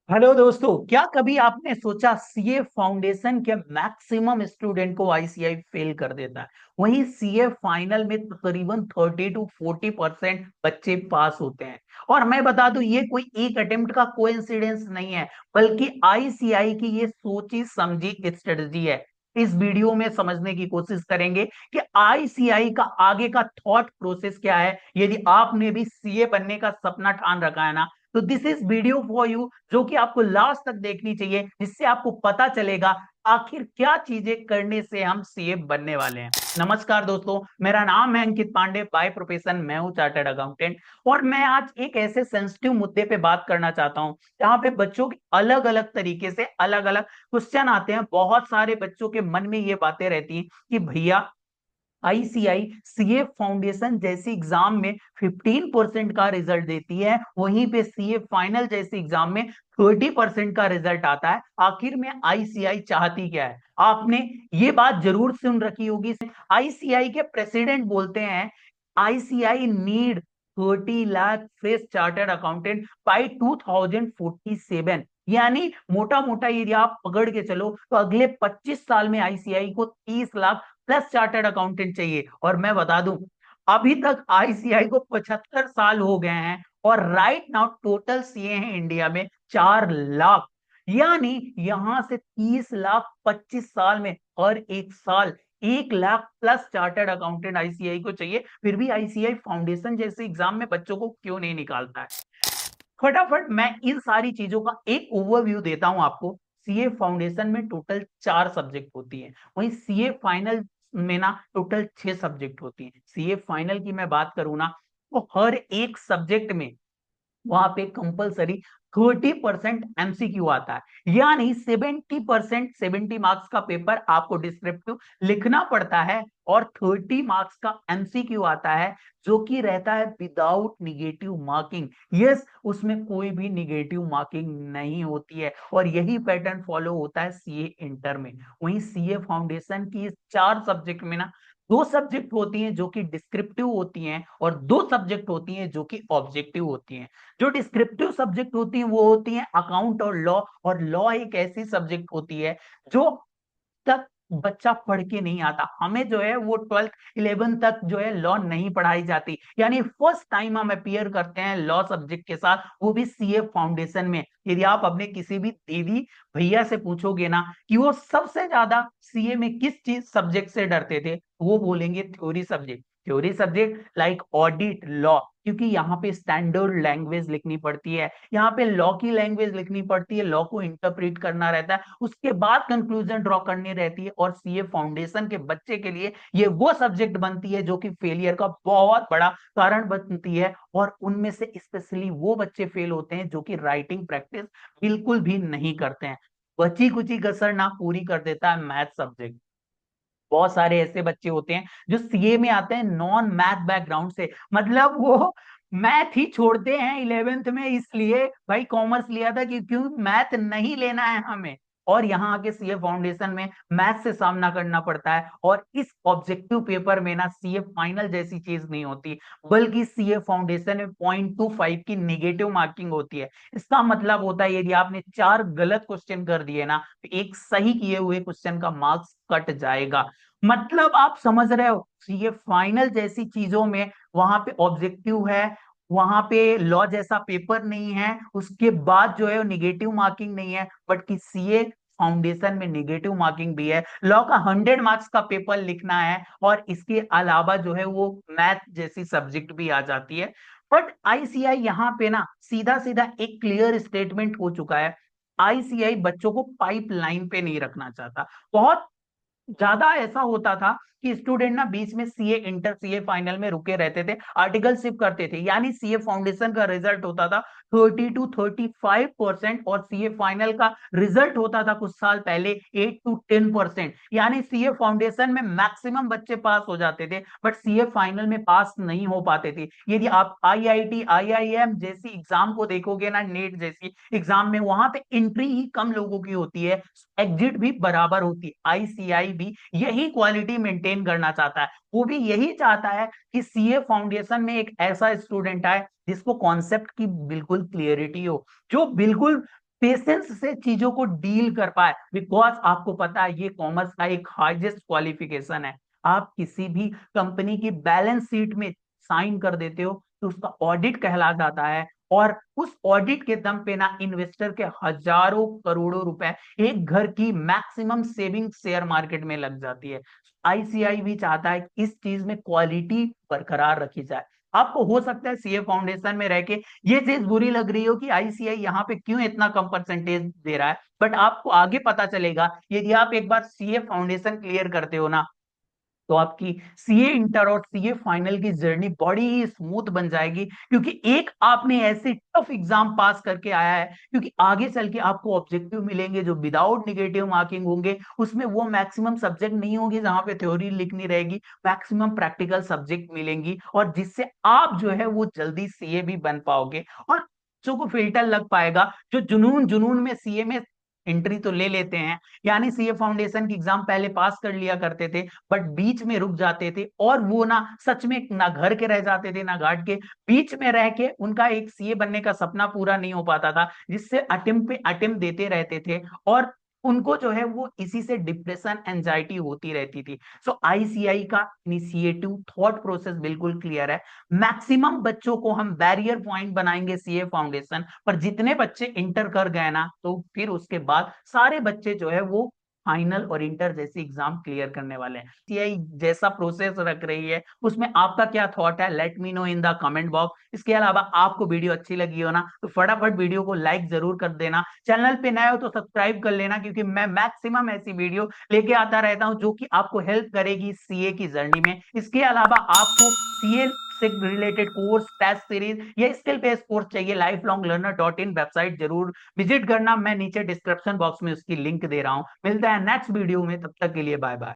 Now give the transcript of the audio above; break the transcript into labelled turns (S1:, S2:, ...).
S1: Hello दोस्तों, क्या कभी आपने सोचा सीए फाउंडेशन के मैक्सिमम स्टूडेंट को आईसीआई फेल कर देता है। वहीं सीए फाइनल में तकरीबन 30 to 40% बच्चे पास होते हैं। और मैं बता दूं, ये कोई एक अटेम्प्ट का कोइंसिडेंस नहीं है, बल्कि आईसीआई की ये सोची समझी स्ट्रेटजी है। इस वीडियो में समझने की कोशिश करेंगे कि आईसीआई का आगे का थॉट प्रोसेस क्या है। यदि आपने भी सीए बनने का सपना ठान रखा है ना, तो this is video for you, जो कि आपको लास्ट तक देखनी चाहिए, जिससे आपको पता चलेगा आखिर क्या चीजें करने से हम सीए बनने वाले हैं। नमस्कार दोस्तों, मेरा नाम है अंकित पांडे, बाय प्रोफेशन मैं हूं चार्टर्ड अकाउंटेंट। और मैं आज एक ऐसे सेंसिटिव मुद्दे पे बात करना चाहता हूं जहां पे बच्चों के अलग अलग तरीके से अलग अलग क्वेश्चन आते हैं। बहुत सारे बच्चों के मन में ये बातें रहती हैं कि भैया, आईसीआई सीए फाउंडेशन जैसी एग्जाम में 15% का रिजल्ट देती है, वहीं पे सीए फाइनल जैसी एग्जाम में 30% का रिजल्ट आता है। आखिर में आईसीआई चाहती क्या है? आपने ये बात जरूर सुन रखी होगी। आईसीआई के प्रेसिडेंट बोलते हैं ICI need 30 lakh fresh chartered accountant by 2047। यानी मोटा मोटा यदि आप पकड़ के चलो तो अगले 25 साल में आईसीआई को 30 लाख प्लस चार्टर्ड अकाउंटेंट चाहिए। और मैं बता दूं, अभी तक आईसीआई को 75 साल हो गए हैं, और राइट नाउ टोटल सीए हैं इंडिया में 4 लाख। यानी यहां से 30 लाख 25 साल में, हर एक साल 1 lakh plus chartered accountant ICI को चाहिए। फिर भी आईसीआई फाउंडेशन जैसे एग्जाम में बच्चों को क्यों नहीं निकालता है? फटाफट मैं इन सारी चीजों का एक ओवरव्यू देता हूं आपको। सीए फाउंडेशन में टोटल 4 सब्जेक्ट होती हैं, वहीं सीए फाइनल में ना टोटल 6 सब्जेक्ट होती हैं। सीए फाइनल की मैं बात करूं ना, तो हर एक सब्जेक्ट में वहां पे कंपलसरी 30% एमसीक्यू आता है। यानी 70%, 70 मार्क्स का पेपर आपको डिस्क्रिप्टिव लिखना पड़ता है, और 30 मार्क्स का एमसीक्यू आता है, जो कि रहता है विदाउट निगेटिव मार्किंग। यस, उसमें कोई भी निगेटिव मार्किंग नहीं होती है, और यही पैटर्न फॉलो होता है सीए इंटर में। वहीं सीए फाउंडेशन की इस 4 सब्जेक्ट में ना 2 सब्जेक्ट होती हैं जो कि डिस्क्रिप्टिव होती हैं, और 2 सब्जेक्ट होती हैं जो कि ऑब्जेक्टिव होती हैं। जो डिस्क्रिप्टिव सब्जेक्ट होती हैं वो होती हैं अकाउंट और लॉ। और लॉ एक ऐसी सब्जेक्ट होती है जो तक बच्चा पढ़ के नहीं आता। हमें जो है वो 12th 11th तक जो है लॉ नहीं पढ़ाई जाती। यानी फर्स्ट टाइम हम अपियर करते हैं लॉ सब्जेक्ट के साथ, वो भी सीए फाउंडेशन में। यदि आप अपने किसी भी दीदी भैया से पूछोगे ना कि वो सबसे ज्यादा सीए में किस चीज सब्जेक्ट से डरते थे, वो बोलेंगे theory subject. Theory subject like audit, law, क्योंकि यहाँ पे स्टैंडर्ड लैंग्वेज लिखनी पड़ती है, यहाँ पे लॉ की लैंग्वेज लिखनी पड़ती है, लॉ को इंटरप्रेट करना रहता है, उसके बाद कंक्लूजन ड्रॉ करनी रहती है। और सीए फाउंडेशन के बच्चे के लिए ये वो सब्जेक्ट बनती है जो कि फेलियर का बहुत बड़ा कारण बनती है। और उनमें से स्पेशली वो बच्चे फेल होते हैं जो कि राइटिंग प्रैक्टिस बिल्कुल भी नहीं करते हैं। बची कुची कसर ना पूरी कर देता है मैथ सब्जेक्ट। बहुत सारे ऐसे बच्चे होते हैं जो सीए में आते हैं नॉन मैथ बैकग्राउंड से, मतलब वो मैथ ही छोड़ते हैं 11th में, इसलिए भाई कॉमर्स लिया था कि क्यों मैथ नहीं लेना है हमें। और यहाँ आके सीए फाउंडेशन में मैथ से सामना करना पड़ता है। और इस ऑब्जेक्टिव पेपर में ना सीए फाइनल जैसी चीज नहीं होती, बल्कि सीए फाउंडेशन में 0.25 की निगेटिव मार्किंग होती है। इसका मतलब होता है यदि आपने 4 गलत क्वेश्चन कर दिए ना, तो एक सही किए हुए क्वेश्चन का मार्क्स कट जाएगा। मतलब आप समझ रहे हो, ये फाइनल जैसी चीजों में वहां पे ऑब्जेक्टिव है, वहां पे लॉ जैसा पेपर नहीं है, उसके बाद जो है निगेटिव मार्किंग नहीं है, बट कि सीए फाउंडेशन में निगेटिव मार्किंग भी है। लॉ का 100 मार्क्स का पेपर लिखना है, और इसके अलावा जो है वो मैथ जैसी सब्जेक्ट भी आ जाती है। बट आईसीआई यहाँ पे ना सीधा सीधा एक क्लियर स्टेटमेंट हो चुका है। आईसीआई बच्चों को पाइपलाइन पे नहीं रखना चाहता। बहुत ज्यादा ऐसा होता था कि स्टूडेंट ना बीच में सीए इंटर सीए फाइनल में रुके रहते थे, आर्टिकलशिप करते थे। यानी सीए फाउंडेशन का रिजल्ट होता था 30 to 35%, और सीए फाइनल का रिजल्ट होता था कुछ साल पहले 8 to 10%। यानी सीए फाउंडेशन में मैक्सिमम बच्चे पास हो जाते थे, बट सीए फाइनल में पास नहीं हो पाते थे। यदि आप आईआईटी आईआईएम जैसी एग्जाम को देखोगे ना, नेट जैसी एग्जाम में, वहां पे एंट्री ही कम लोगों की होती है, एग्जिट भी बराबर होती है। आईसीआई भी यही क्वालिटी मेंटेन करना चाहता है। वो भी यही चाहता है कि सीए फाउंडेशन में एक ऐसा स्टूडेंट आए जिसको कॉन्सेप्ट की बिल्कुल क्लियरिटी हो, जो बिल्कुल पेशेंस से चीजों को डील कर पाए, बिकॉज आपको पता है ये कॉमर्स का एक हाईएस्ट क्वालिफिकेशन है। आप किसी भी कंपनी की बैलेंस शीट में साइन कर देते हो तो उसका ऑडिट कहला जाता है, और उस ऑडिट के दम पे ना इन्वेस्टर के हजारों करोड़ों रुपए, एक घर की मैक्सिमम सेविंग शेयर मार्केट में लग जाती है। आईसीआई भी चाहता है कि इस चीज में क्वालिटी बरकरार रखी जाए। आपको हो सकता है सीए फाउंडेशन में रह के ये चीज बुरी लग रही हो कि आईसीआई यहाँ पे क्यों इतना कम परसेंटेज दे रहा है, बट आपको आगे पता चलेगा यदि आप एक बार सीए फाउंडेशन क्लियर करते हो ना, तो आपकी सीए इंटर और सीए फाइनल की जर्नी बड़ी ही स्मूथ बन जाएगी, क्योंकि एक आपने ऐसे टफ एग्जाम पास करके आया है। क्योंकि आगे चल के आपको ऑब्जेक्टिव मिलेंगे जो विदाउट निगेटिव मार्किंग होंगे, उसमें वो मैक्सिमम सब्जेक्ट नहीं होंगे जहां पे थ्योरी लिखनी रहेगी, मैक्सिमम प्रैक्टिकल सब्जेक्ट मिलेंगी, और जिससे आप जो है वो जल्दी सीए भी बन पाओगे, और बच्चों को फिल्टर लग पाएगा जो जुनून जुनून में सीए में एंट्री तो ले लेते हैं, यानी सीए फाउंडेशन की एग्जाम पहले पास कर लिया करते थे बट बीच में रुक जाते थे, और वो ना सच में ना घर के रह जाते थे ना घाट के, बीच में रह के उनका एक सीए बनने का सपना पूरा नहीं हो पाता था, जिससे अटेम्प्ट पे अटेम्प्ट देते रहते थे, और उनको जो है वो इसी से डिप्रेशन एंजाइटी होती रहती थी। सो आईसीआई का इनिशिएटिव थॉट प्रोसेस बिल्कुल क्लियर है। मैक्सिमम बच्चों को हम बैरियर पॉइंट बनाएंगे सीए फाउंडेशन पर, जितने बच्चे इंटर कर गए ना तो फिर उसके बाद सारे बच्चे जो है वो फाइनल और इंटर जैसे एग्जाम क्लियर करने वाले हैं। सीआई जैसा प्रोसेस रख रही है उसमें आपका क्या थॉट है, let me know in the comment box. इसके अलावा आपको वीडियो अच्छी लगी हो ना तो फटाफट वीडियो को लाइक जरूर कर देना, चैनल पे नए हो तो सब्सक्राइब कर लेना, क्योंकि मैं मैक्सिमम ऐसी वीडियो लेके आता रहता हूं जो कि आपको हेल्प करेगी सीए की जर्नी में। इसके अलावा आपको सीए से रिलेटेड कोर्स, टेस्ट सीरीज या स्किल बेस्ड कोर्स चाहिए, lifelonglearner.in वेबसाइट जरूर विजिट करना, मैं नीचे डिस्क्रिप्शन बॉक्स में उसकी लिंक दे रहा हूं। मिलता है नेक्स्ट वीडियो में, तब तक के लिए बाय बाय।